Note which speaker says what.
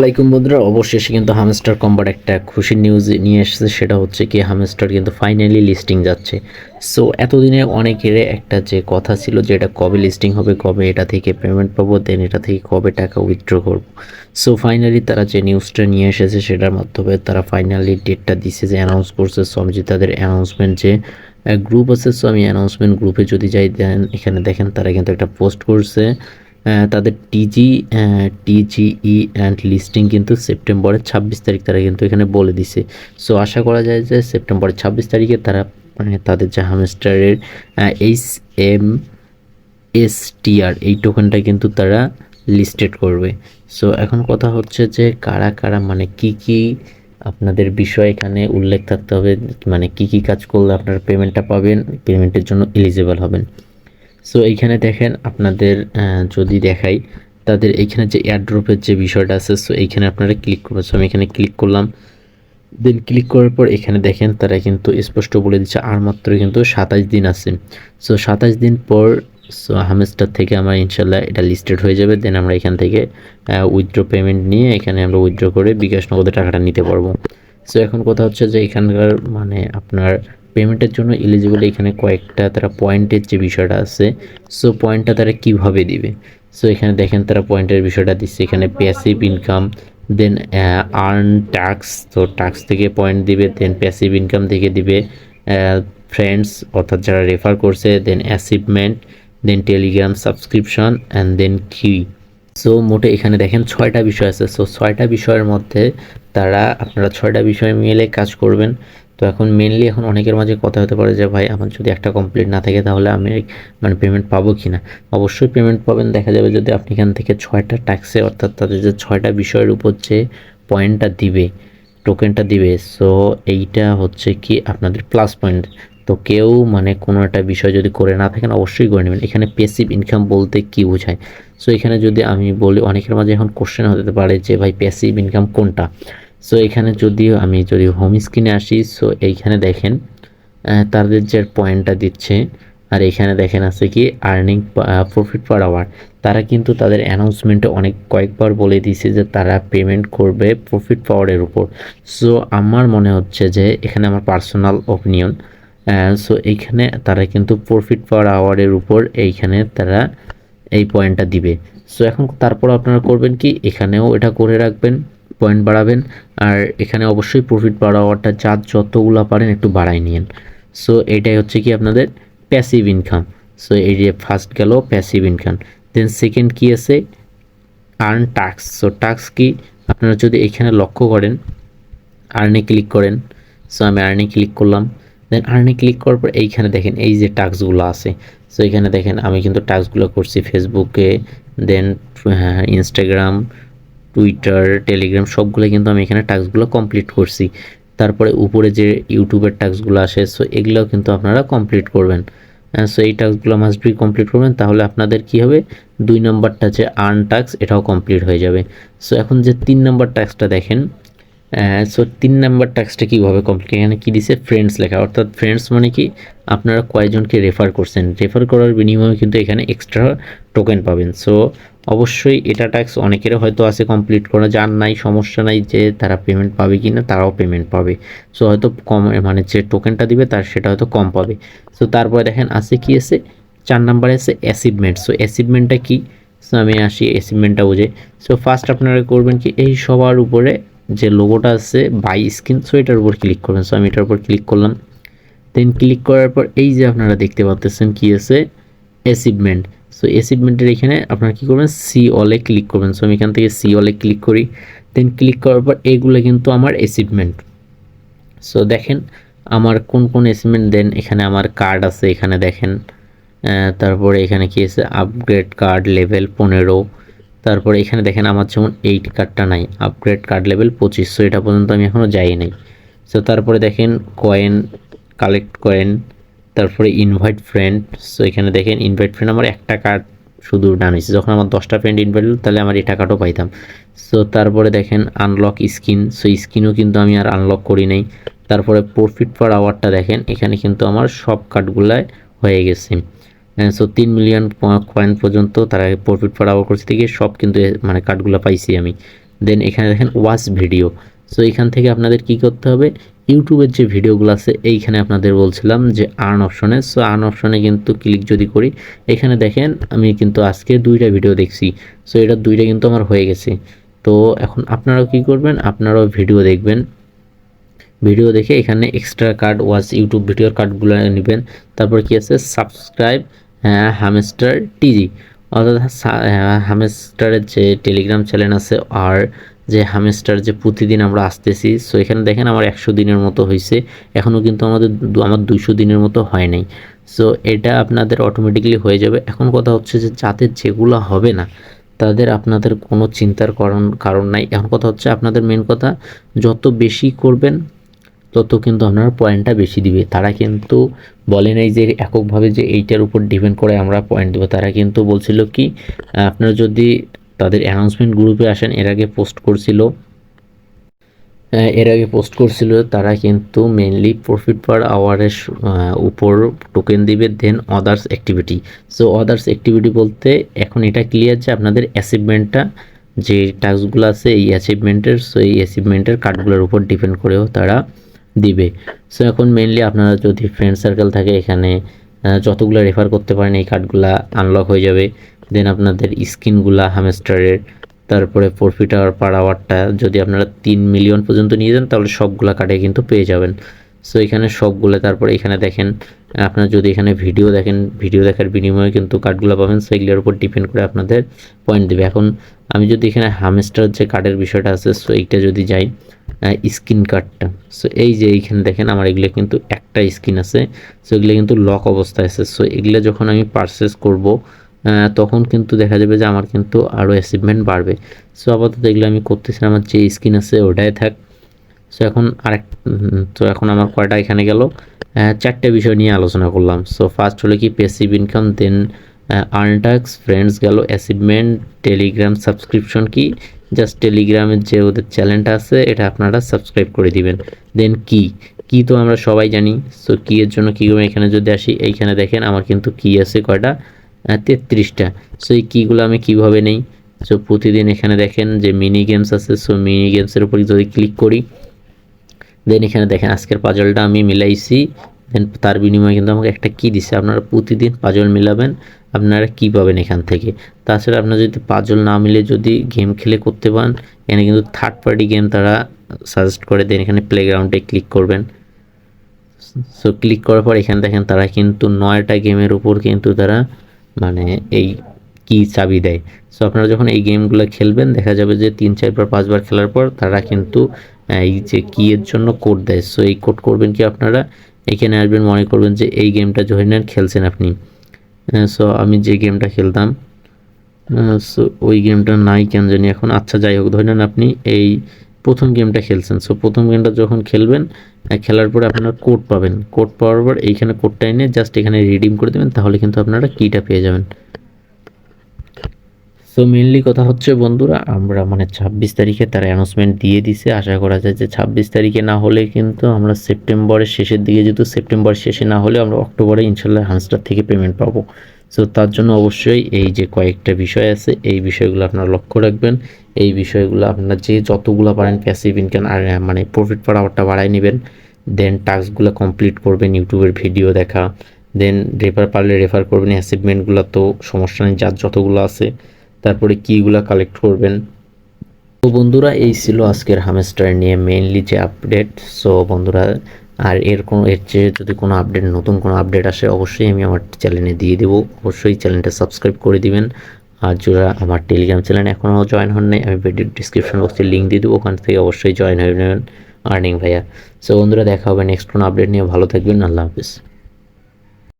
Speaker 1: আসসালামাইকুম বন্ধুরা, অবশেষে কিন্তু হামস্টার কম্বার একটা খুশির নিউজ নিয়ে এসেছে। সেটা হচ্ছে কি, হামস্টার কিন্তু ফাইনালি লিস্টিং যাচ্ছে। সো এতদিনে অনেকের একটা যে কথা ছিল যে এটা কবে লিস্টিং হবে, কবে এটা থেকে পেমেন্ট পাবো, দেন এটা থেকে কবে টাকা উইথড্র করবো। সো ফাইনালি তারা যে নিউজটা নিয়ে এসেছে সেটার মাধ্যমে তারা ফাইনালি ডেটটা দিছে, যে অ্যানাউন্স করছে। সো আমি যদি তাদের অ্যানাউন্সমেন্ট যে গ্রুপ আছে, সো আমি অ্যানাউন্সমেন্ট গ্রুপে যদি যাই, দেন এখানে দেখেন তারা কিন্তু একটা পোস্ট করছে। তাদের টিজিই অ্যান্ড লিস্টিং কিন্তু সেপ্টেম্বরের 26 তারিখ তারা কিন্তু এখানে বলে দিছে। সো আশা করা যায় যে সেপ্টেম্বরের 26 তারিখে তারা মানে তাদের যে হামস্টারের HMSTR এই টোকেনটা কিন্তু তারা লিস্টেড করবে। সো এখন কথা হচ্ছে যে কারা কারা মানে কি কি আপনাদের বিষয় এখানে উল্লেখ থাকতে হবে, মানে কি কি কাজ করলে আপনারা পেমেন্টটা পাবেন, পেমেন্টের জন্য এলিজিবল হবেন। সো এইখানে দেখেন আপনাদের যদি দেখাই, তাদের এইখানে যে এয়ারড্রপের যে বিষয়টা আছে, সো এইখানে আপনারা ক্লিক করবেন। সো আমি এখানে ক্লিক করলাম, দেন ক্লিক করার পর এখানে দেখেন তারা কিন্তু স্পষ্ট বলে দিচ্ছে আর মাত্র কিন্তু 27 দিন আছে। সো 27 দিন পর সো হামেস্টার থেকে আমার ইনশাল্লাহ এটা লিস্টেড হয়ে যাবে। দেন আমরা এখান থেকে উইথড্র পেমেন্ট নিয়ে এখানে আমরা উইথড্র করে বিকাশ নগদে টাকাটা নিতে পারবো। সো এখন কথা হচ্ছে যে এখানকার মানে আপনার পেমেন্টের জন্য এলিজিবল এখানে কয়েকটা তারা পয়েন্টের যে বিষয়টা আছে, সো পয়েন্টটা তারা কিভাবে দিবে। সো এখানে দেখেন তারা পয়েন্টের বিষয়টা দিচ্ছে, এখানে প্যাসিভ ইনকাম, দেন আর্ন টাক্স, তো টাক্স থেকে পয়েন্ট দিবে, দেন প্যাসিভ ইনকাম থেকে দিবে ফ্রেন্ডস অর্থাৎ যারা রেফার করছে, then achievement, then Telegram subscription and then কি। সো মোটে এখানে দেখেন 6টা বিষয় আছে। সো 6টা বিষয়ের মধ্যে আপনারা 6টা বিষয় মিলে কাজ করবেন। তো এখন মেনলি এখন অনেকের মাঝে কথা হতে পারে যে ভাই আমার যদি একটা কমপ্লিট না থাকে তাহলে আমি মানে পেমেন্ট পাবো কি না। অবশ্যই পেমেন্ট পাবেন। দেখা যাবে যদি আপনি এখান থেকে 6টা ট্যাক্সে অর্থাৎ তাদের যে 6টা বিষয়ের উপর যে পয়েন্টটা দিবে, টোকেনটা দিবে, সো এইটা হচ্ছে কি আপনাদের প্লাস পয়েন্ট। তো কেউ মানে কোনো একটা বিষয় যদি করে না থাকেন অবশ্যই করে নেবেন। এখানে প্যাসিভ ইনকাম বলতে কি বোঝায়? সো এখানে যদি আমি বলি, অনেকের মাঝে এখন কোশ্চেন হতে পারে যে ভাই প্যাসিভ ইনকাম কোনটা। সো এখানে যদি হোম স্ক্রিনে আসি, সো এইখানে দেখেন তাদের যে পয়েন্টটা দিচ্ছে, আর এখানে দেখেন আছে কি আর্নিং প্রফিট পার আওয়ার। তারা কিন্তু তাদের অ্যানাউন্সমেন্টে কয়েকবার বলে দিয়েছে যে তারা পেমেন্ট করবে প্রফিট পাওয়ারের উপর। সো আমার মনে হচ্ছে যে এখানে আমার পার্সোনাল ওপিনিয়ন, সো এইখানে তারা কিন্তু প্রফিট পার আওয়ারের উপর এইখানে তারা এই পয়েন্টটা দিবে। সো এখন তারপর আপনারা করবেন কি, এখানেও এটা করে রাখবেন, পয়েন্ট বাড়াবেন। আর এখানে অবশ্যই প্রফিট পার আওয়ারটা যতগুলো পারেন একটু বাড়াই নিন। সো এটাই হচ্ছে কি আপনাদের প্যাসিভ ইনকাম। সো এই যে ফার্স্ট গেল প্যাসিভ ইনকাম, দেন সেকেন্ড কি আছে আর্ন টাস্ক। সো টাস্ক কি, আপনারা যদি এখানে লক্ষ্য করেন, আর্নে ক্লিক করেন। সো আমি আর্নে ক্লিক করলাম, দেন আর্নে ক্লিক করার পর এইখানে দেখেন এই যে টাস্কগুলো আছে। সো এখানে দেখেন আমি কিন্তু টাস্কগুলো করছি ফেসবুকে, দেন ইনস্টাগ্রাম, টুইটার, টেলিগ্রাম সবগুলো কিন্তু আমি এখানে টাস্কগুলো কমপ্লিট করছি। তারপরে উপরে যে ইউটিউবের টাস্কগুলো আসে, সো এগুলোও কিন্তু আপনারা কমপ্লিট করবেন। সো এই টাস্কগুলো মাস্ট বি কমপ্লিট করবেন, তাহলে আপনাদের কি হবে, 2 নম্বরটা যে আর্ন টাস্ক এটাও কমপ্লিট হয়ে যাবে। সো এখন যে 3 নম্বর টাস্কটা দেখেন, সো 3 নম্বর টাস্কটা কীভাবে কমপ্লিট, এখানে কী দিছে ফ্রেন্ডস লেখা, অর্থাৎ ফ্রেন্ডস মানে কি আপনারা কয়জনকে রেফার করছেন, রেফার করার বিনিময়ে কিন্তু এখানে এক্সট্রা টোকেন পাবেন। সো অবশ্যই এটা টাস্ক অনেকেরও হয়তো আছে কমপ্লিট করা, যার নাই সমস্যা নাই, যে তারা পেমেন্ট পাবে কি না, তারাও পেমেন্ট পাবে। সো হয়তো কম মানে যে টোকেনটা দিবে তার সেটা হয়তো কম পাবে। সো তারপরে দেখেন আছে কি আছে, 4 নম্বরে আছে অ্যাচিভমেন্ট। সো অ্যাচিভমেন্টটা কি, সো আমি আসি অ্যাচিভমেন্টটা বুঝে। সো ফার্স্ট আপনারা করবেন কি, এই সবার উপরে যে লোগোটা আছে বাই স্ক্রিন, সো এটার উপর ক্লিক করবেন। সো আমি এটার উপর ক্লিক করলাম, দেন ক্লিক করার পর এই যে আপনারা দেখতে পাচ্ছেন কি আছে অ্যাচিভমেন্ট। সো অ্যাচিভমেন্টের এখানে আপনারা কী করবেন, সি অলে ক্লিক করবেন। সো আমি এখান থেকে সি অলে ক্লিক করি, দেন ক্লিক করার পর এইগুলো কিন্তু আমার অ্যাচিভমেন্ট। সো দেখেন আমার কোন কোন অ্যাচিভমেন্ট, দেন এখানে আমার কার্ড আছে, এখানে দেখেন তারপরে এখানে কি আছে আপগ্রেড কার্ড লেভেল 15। তারপরে এখানে দেখেন আমার যেমন 8 কার্ডটা নাই, আপগ্রেড কার্ড লেভেল 25, সো এটা পর্যন্ত আমি এখনও যাই নাই। সো তারপরে দেখেন কয়েন, কালেক্ট কয়েন, তারপরে ইনভাইট ফ্রেন্ড। সো এখানে দেখেন ইনভাইট ফ্রেন্ড আমার একটা কার্ড শুধু ডান হয়েছে, যখন আমার 10টা ফ্রেন্ড ইনভাইট হলো তাহলে আমার এই টাকাটাও পাইতাম। সো তারপরে দেখেন আনলক স্কিন, সো স্কিনও কিন্তু আমি আর আনলক করি নাই। তারপরে প্রফিট পার আওয়ারটা দেখেন, এখানে কিন্তু আমার সব কার্ডগুলাই হয়ে গেছে। সো 3 মিলিয়ন কয়েন পর্যন্ত তারা প্রফিট পার আওয়ার করছে থেকে সব কিন্তু মানে কার্ডগুলো পাইছি আমি। দেন এখানে দেখেন ওয়াচ ভিডিও। সো এখান থেকে আপনাদের কি করতে হবে, ইউটিউবের যে ভিডিওগুলো আছে এইখানে আপনাদের বলছিলাম যে আর্ন অপশনে, সো আর্ন অপশনে কিন্তু ক্লিক যদি করি, এখানে দেখেন আমি কিন্তু আজকে 2টা ভিডিও দেখছি। সো এটা 2টা কিন্তু আমার হয়ে গেছে। তো এখন আপনারাও কি করবেন, আপনারাও ভিডিও দেখবেন, ভিডিও দেখে এখানে এক্সট্রা কার্ড ওয়াচ ইউটিউব ভিডিওর কার্ডগুলো নেবেন। তারপর কি আছে সাবস্ক্রাইব হামস্টার টিজি, অর্থাৎ হামস্টারের যে টেলিগ্রাম চ্যানেল আছে আর যে হামস্টার যে প্রতিদিন আমরা আসতেছি। সো এখানে দেখেন আমার 100 দিনের মতো হয়েছে, এখনও কিন্তু আমার 200 দিনের মতো হয় নাই। সো এটা আপনাদের অটোমেটিক্যালি হয়ে যাবে। এখন কথা হচ্ছে যে যাদের যেগুলো হবে না তাদের আপনাদের কোনো চিন্তার কারণ নাই। এখন কথা হচ্ছে আপনাদের মেন কথা, যত বেশি করবেন তত কিন্তু আপনারা পয়েন্টটা বেশি দিবে। তারা কিন্তু বলে নাই যে এককভাবে যে এইটার উপর ডিপেন্ড করে আমরা পয়েন্ট দেবো। তারা কিন্তু বলছিল কি আপনারা যদি তাদের অ্যানাউন্সমেন্ট গ্রুপে আসেন, এর আগে পোস্ট করছিল তারা কিন্তু মেনলি প্রফিট পার আওয়ারের উপর টোকেন দিবে, then others activity. So others activity বলতে এখন এটা ক্লিয়ার যে আপনাদের অ্যাচিভমেন্টটা যে টাস্কগুলো আছে এই অ্যাচিভমেন্টের, সো এই অ্যাচিভমেন্টের কার্ডগুলোর উপর ডিপেন্ড করেও তারা দিবে। সো এখন মেনলি আপনারা যদি ফ্রেন্ড সার্কেল থাকে এখানে যতগুলো রেফার করতে পারেন এই কার্ডগুলা আনলক হয়ে যাবে। দেন আপনাদের স্কিনগুলা হামস্টারের, তারপরে প্রফিট আওয়ার পার আওয়ারটা যদি আপনারা 3 মিলিয়ন পর্যন্ত নিয়ে যান তাহলে সবগুলা কার্ডে কিন্তু পেয়ে যাবেন। সো এখানে সবগুলো, তারপরে এখানে দেখেন আপনারা যদি এখানে ভিডিও দেখেন, ভিডিও দেখার বিনিময়ে কিন্তু কার্ডগুলো পাবেন। সো এগুলোর উপর ডিপেন্ড করে আপনাদের পয়েন্ট দেবে। এখন আমি যদি এখানে হামস্টার যে কার্ডের বিষয়টা আছে, সো এইটা যদি যাই স্কিন কার্ডটা, সো এই যে এইখানে দেখেন আমার এগুলো কিন্তু একটা স্কিন আছে, সো এগুলো কিন্তু লক অবস্থায় আছে। সো এগুলো যখন আমি পারচেস করব তখন কিন্তু দেখা যাবে যে আমার কিন্তু আরও অ্যাচিভমেন্ট বাড়বে। সো আপাতত এগুলো আমি করতেছি, আমার যে স্কিন আছে ওটাই থাক। সো এখন তো এখন আমার কয়টা এখানে গেল, 4টে বিষয় নিয়ে আলোচনা করলাম। সো ফার্স্ট হলো কি প্যাসিভ ইনকাম, দেন আর্নটাক্স, ফ্রেন্ডস গেল, অ্যাচিভমেন্ট, টেলিগ্রাম সাবস্ক্রিপশন কি জাস্ট টেলিগ্রামের যে ওদের চ্যানেলটা আছে এটা আপনারা সাবস্ক্রাইব করে দিবেন। দেন কি তো আমরা সবাই জানি। সো কি এর জন্য কী করবেন, এখানে যদি আসি এইখানে দেখেন আমার কিন্তু কি আছে কয়টা, 33টা। সো এই কিগুলো আমি কিভাবে নেই, সো প্রতিদিন এখানে দেখেন যে মিনি গেমস আছে, সো মিনি গেমসের উপর যদি ক্লিক করি, দেন এখানে দেখেন আজকের পাজলটা আমি মিলাইছি, দেন তার বিনিময়ে কিন্তু আমাকে একটা কি দিচ্ছে। আপনারা প্রতিদিন পাজল মিলাবেন, আপনারা কি পাবেন এখান থেকে। তাছাড়া আপনারা যদি পাজল না মিলে যদি গেম খেলে করতে পারেন, এখানে কিন্তু থার্ড পার্টি গেম তারা সাজেস্ট করে। দেন এখানে প্লেগ্রাউন্ডে ক্লিক করবেন। সো ক্লিক করার পর এখানে দেখেন তারা কিন্তু 9টা গেমের উপর কিন্তু তারা মানে এই কি চাবি দেয়। সো আপনারা যখন এই গেমগুলো খেলবেন দেখা যাবে যে 3, 4 বার 5 বার খেলার পর তারা কিন্তু এই যে কি এর জন্য কোড দেয়। সো এই কোড করবেন কি আপনারা এখানে আসবেন, মনে করবেন যে এই গেমটা ধরে নেন খেলছেন আপনি। সো আমি যে গেমটা খেলতাম, সো ওই গেমটা নাই কেন জানি এখন, আচ্ছা যাই হোক, ধরে নেন আপনি এই প্রথম গেমটা খেলছেন। সো প্রথম গেমটা যখন খেলবেন, খেলার পরে আপনারা কোড পাবেন, কোড পাওয়ার পর এইখানে কোডটা এনে জাস্ট এখানে রিডিম করে দেবেন, তাহলে কিন্তু আপনারা কিটা পেয়ে যাবেন। সো মেনলি কথা হচ্ছে বন্ধুরা, আমরা 26 তারিখে তারা অ্যানাউন্সমেন্ট দিয়ে দিছে। আশা করা যায় যে 26 তারিখে না হলে কিন্তু আমরা সেপ্টেম্বরের শেষের দিকে, যেহেতু সেপ্টেম্বর শেষে না হলে আমরা অক্টোবরে ইনশাল্লাহ হামস্টার থেকে পেমেন্ট পাবো। সো তার জন্য অবশ্যই এই যে কয়েকটা বিষয় আছে এই বিষয়গুলো আপনারা লক্ষ্য রাখবেন। এই বিষয়গুলো আপনারা যে যতগুলো পারেন প্যাসিভ ইনকাম আর প্রফিট পার আওয়ারটা বাড়ায় নেবেন। দেন টাস্কগুলো কমপ্লিট করবেন, ইউটিউবের ভিডিও দেখা, দেন রেফার পারলে রেফার করবেন, অ্যাচিভমেন্টগুলো তো সমস্যা নেই যার যতগুলো আছে, তারপরে কিগুলা কালেক্ট করবেন। তো বন্ধুরা এই ছিল আজকের হামস্টার নিয়ে মেইনলি যে আপডেট। সো বন্ধুরা আর এর চেয়ে যদি কোনো আপডেট, নতুন কোনো আপডেট আসে অবশ্যই আমি আমার চ্যানেলে দিয়ে দেবো। অবশ্যই চ্যানেলটা সাবস্ক্রাইব করে দিবেন। আর যারা আমার টেলিগ্রাম চ্যানেল এখনও জয়েন হন নাই, আমি ভিডিও ডিসক্রিপশন বক্সে লিঙ্ক দিয়ে দেবো, ওখান থেকে অবশ্যই জয়েন হয়ে নেবেন আর্নিং ভাইয়া। সো বন্ধুরা দেখা হবে নেক্সট কোনো আপডেট নিয়ে, ভালো থাকবেন, আল্লাহ হাফিজ।